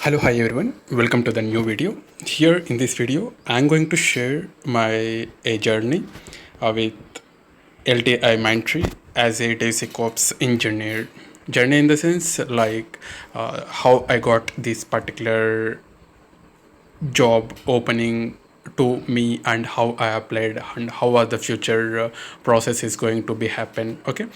Hello, hi everyone. Welcome to the new video. Here in this video, I'm going to share my a journey with LTIMindtree as a DevSecOps engineer. Journey in the sense like how I got this particular job opening to me and how I applied and how are the future process is going to be happen. Okay,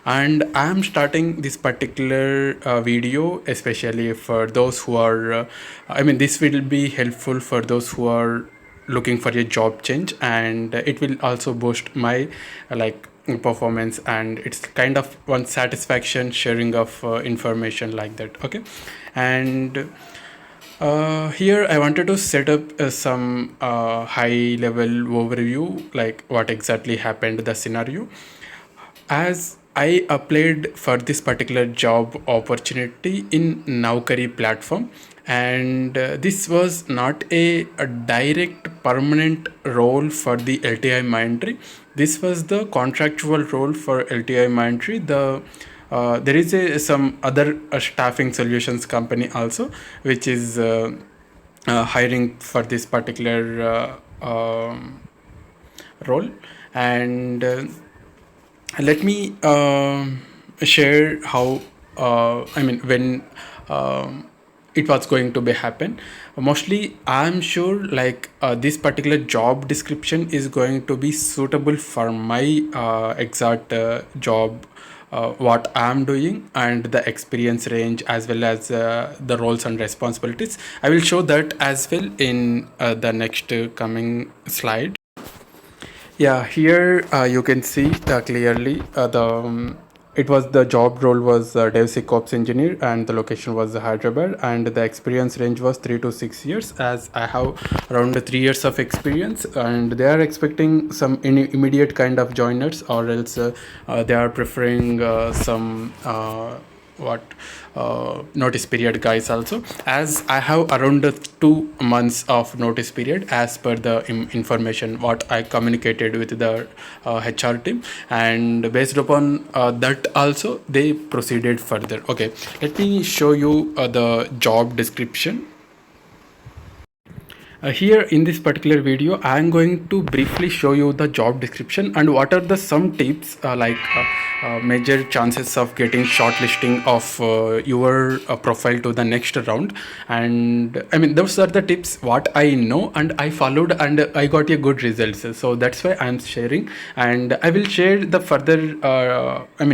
and I am starting this particular video especially for those who are this will be helpful for those who are looking for a job change, and it will also boost my performance, and it's kind of one satisfaction sharing of information like that. Okay, and here I wanted to set up some high level overview, like what exactly happened, the scenario. As I applied for this particular job opportunity in Naukari platform, and this was not a direct permanent role for the LTIMindtree. This was the contractual role for LTIMindtree. There is some other staffing solutions company also, which is hiring for this particular role, and let me share how when it was going to be happen. Mostly I'm sure this particular job description is going to be suitable for my exact job, what I'm doing, and the experience range as well as the roles and responsibilities. I will show that as well in the next coming slide. Yeah, here you can see clearly it was the job role was DevSecOps engineer, and the location was Hyderabad, and the experience range was 3 to 6 years. As I have around 3 years of experience, and they are expecting some immediate kind of joiners, or else they are preferring some what notice period guys also, as I have around 2 months of notice period as per the information what I communicated with the HR team, and based upon that also they proceeded further. Okay, let me show you the job description. Here in this particular video, I am going to briefly show you the job description and what are the some tips major chances of getting shortlisting of your profile to the next round. And those are the tips what I know and I followed, and I got a good results. So that's why I'm sharing, and I will share the further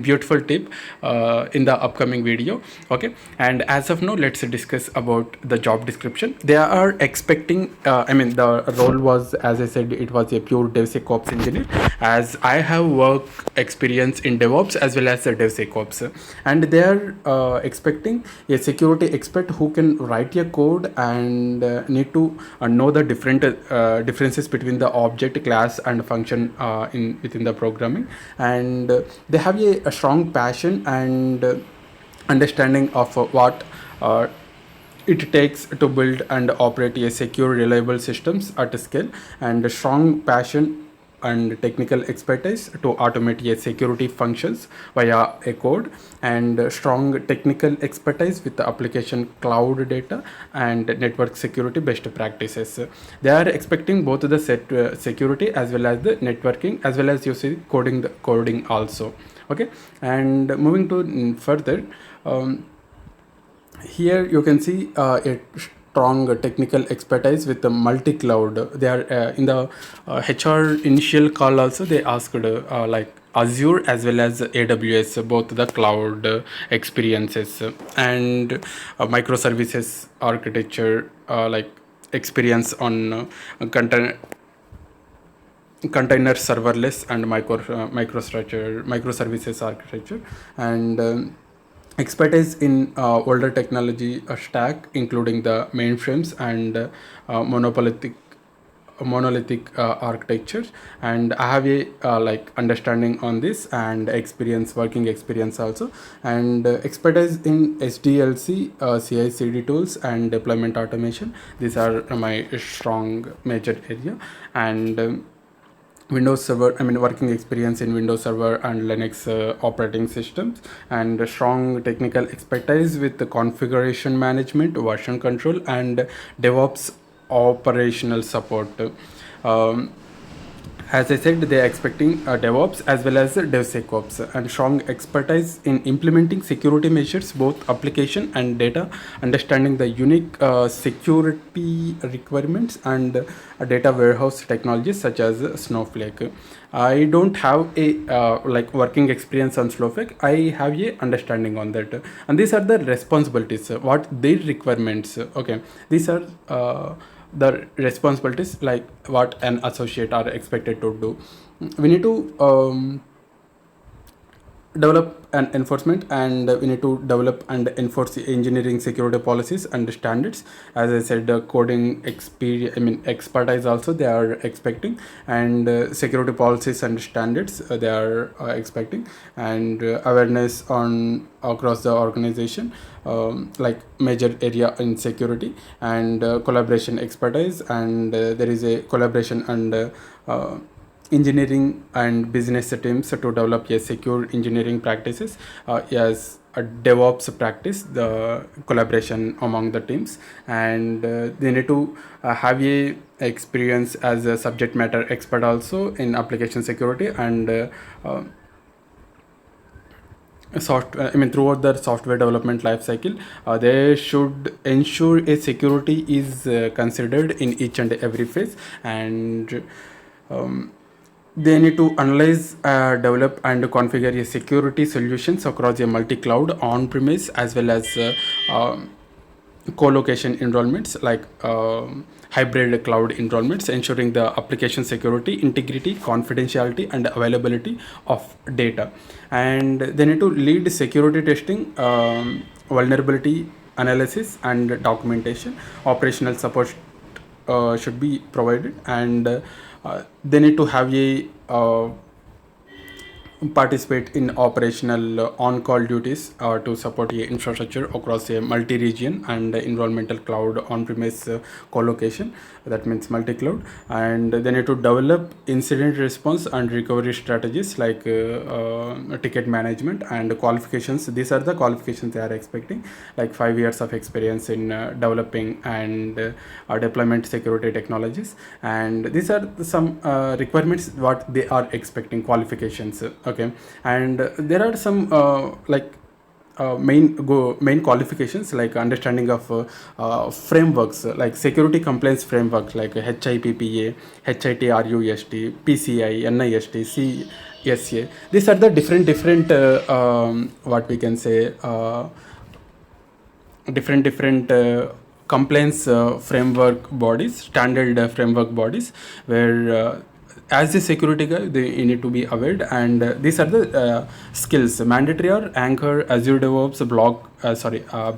beautiful tip in the upcoming video. Okay, and as of now, let's discuss about the job description. They are expecting the role was, as I said, it was a pure DevSecOps engineer, as I have work experience in DevOps as well as the DevSecOps, and they are expecting a security expert who can write a code and need to know the different differences between the object, class, and function in within the programming, and they have a strong passion and understanding of what it takes to build and operate a secure, reliable systems at scale, and a strong passion and technical expertise to automate a security functions via a code, and strong technical expertise with the application cloud data and network security best practices. They are expecting both the security as well as the networking, as well as you see coding, the coding also. Okay, and moving to further, here you can see a strong technical expertise with the multi-cloud. They are in the HR initial call also they asked like Azure as well as AWS, both the cloud experiences, and microservices architecture, like experience on container serverless and microservices architecture, and expertise in older technology stack, including the mainframes and monolithic architectures. And I have a understanding on this and experience, working experience also, and expertise in SDLC, CI/CD tools, and deployment automation. These are my strong major area, and Windows Server, working experience in Windows Server and Linux operating systems, and a strong technical expertise with the configuration management, version control, and DevOps operational support. Um, as I said, they are expecting DevOps as well as DevSecOps and strong expertise in implementing security measures, both application and data, understanding the unique security requirements and data warehouse technologies such as Snowflake. I don't have a like working experience on Snowflake. I have a understanding on that, and these are the responsibilities. What their requirements. Okay, these are. The responsibilities like what an associate are expected to do. We need to develop an enforcement, and we need to develop and enforce the engineering security policies and standards. As I said, coding experience, expertise also they are expecting, and security policies and standards they are expecting, and awareness on across the organization, like major area in security, and collaboration expertise, and there is a collaboration and engineering and business teams to develop a secure engineering practices, as a DevOps practice, the collaboration among the teams, and they need to have a experience as a subject matter expert also in application security, and throughout the software development life cycle, they should ensure a security is considered in each and every phase, and um, they need to analyze, develop, and configure a security solutions across a multi-cloud, on-premise, as well as co-location enrollments, like hybrid cloud enrollments, ensuring the application security, integrity, confidentiality, and availability of data. And they need to lead security testing, vulnerability analysis, and documentation. Operational support should be provided, and they need to have a participate in operational on-call duties to support a infrastructure across a multi-region and environmental cloud on-premise co-location. That means multi-cloud, and they need to develop incident response and recovery strategies, like ticket management and qualifications. These are the qualifications they are expecting, like 5 years of experience in developing and deployment security technologies, and these are some requirements what they are expecting, qualifications. Okay, and there are some main qualifications, like understanding of frameworks, like security compliance frameworks, like HIPPA, HITRUST, PCI, NIST, CSA. These are the different what we can say, different compliance framework bodies, standard framework bodies, where as a security guy you need to be aware, and these are the skills mandatory are Anchor, Azure DevOps,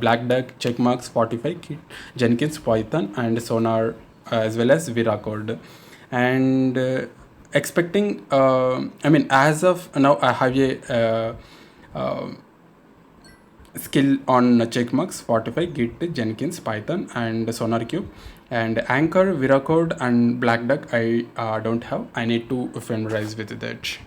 Black Duck, Checkmarks, Spotify, Git, Jenkins, Python, and Sonar, as well as Viracode. And expecting as of now I have a skill on checkmarks, Spotify, Git, Jenkins, Python, and SonarQube. And Anchor, Viracode, and Black Duck I don't have. I need to familiarize with that.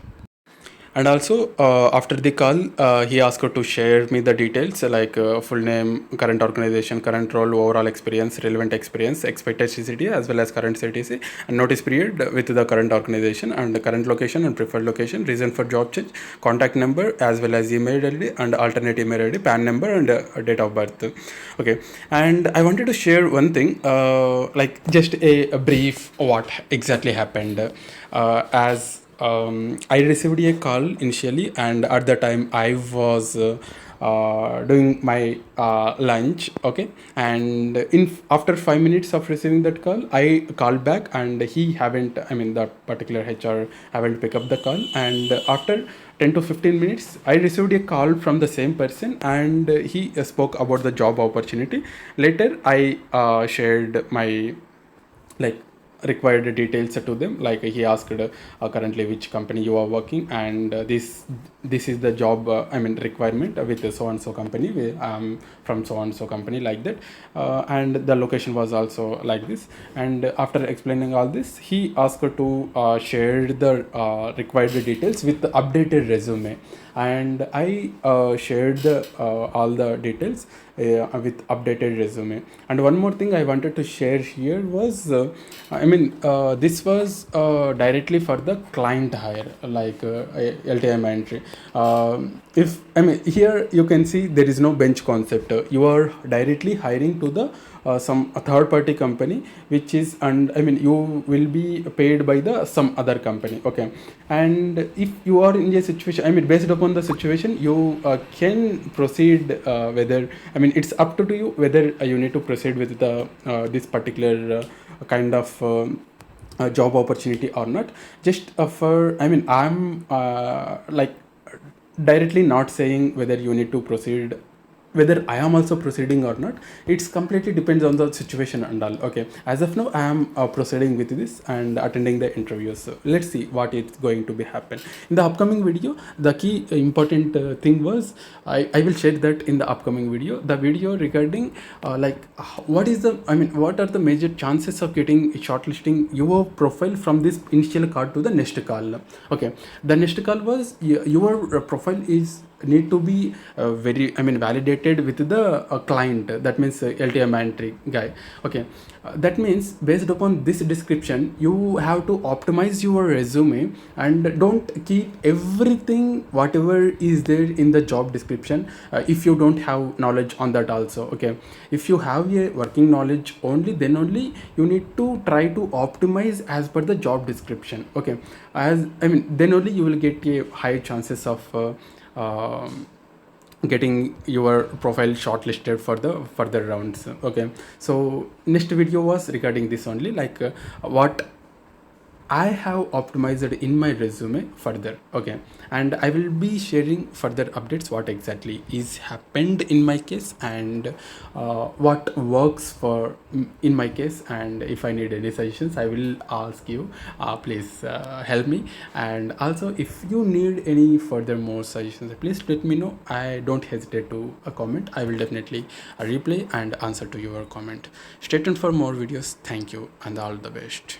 And also, after the call, he asked to share me the details, like full name, current organization, current role, overall experience, relevant experience, expected CCT, as well as current CTC, and notice period with the current organization, and the current location and preferred location, reason for job change, contact number, as well as email ID and alternate email ID, PAN number, and date of birth. Okay, and I wanted to share one thing, like just a brief what exactly happened, as I received a call initially, and at the time I was doing my lunch. Okay, and in after 5 minutes of receiving that call, I called back, and he haven't. The particular HR haven't picked up the call, and after 10 to 15 minutes, I received a call from the same person, and he spoke about the job opportunity. Later, I shared my like required details to them, like he asked currently which company you are working, and this is the job requirement with the so and so company, from so and so company, like that. And the location was also like this. And after explaining all this, he asked to share the required details with the updated resume. And I shared all the details with updated resume. And one more thing I wanted to share here was this was directly for the client hire, like LTIMindtree. If here you can see there is no bench concept. You are directly hiring to the some third party company, which is, and you will be paid by the some other company. Okay. And if you are in a situation, based upon the situation, you can proceed whether, it's up to you whether you need to proceed with the this particular kind of job opportunity or not. Just for, I'm like directly not saying whether you need to proceed, whether I am also proceeding or not. It's completely depends on the situation and all. Okay, as of now I am proceeding with this and attending the interviews. So let's see what is going to be happen in the upcoming video. The key important thing was, I will share that in the upcoming video, the video regarding what is the, what are the major chances of getting shortlisting your profile from this initial call to the next call. Okay, the next call was your profile is need to be very validated with the client, that means LTIMindtree guy. Okay, that means based upon this description you have to optimize your resume, and don't keep everything whatever is there in the job description if you don't have knowledge on that also. Okay, if you have a working knowledge only, then only you need to try to optimize as per the job description. Okay, as then only you will get a high chances of getting your profile shortlisted for the further rounds. Okay, so next video was regarding this only, like what I have optimized in my resume further. Okay, and I will be sharing further updates what exactly is happened in my case, and what works for in my case. And if I need any suggestions, I will ask you, please help me. And also if you need any further more suggestions, please let me know. I don't hesitate to comment. I will definitely reply and answer to your comment. Stay tuned for more videos. Thank you and all the best.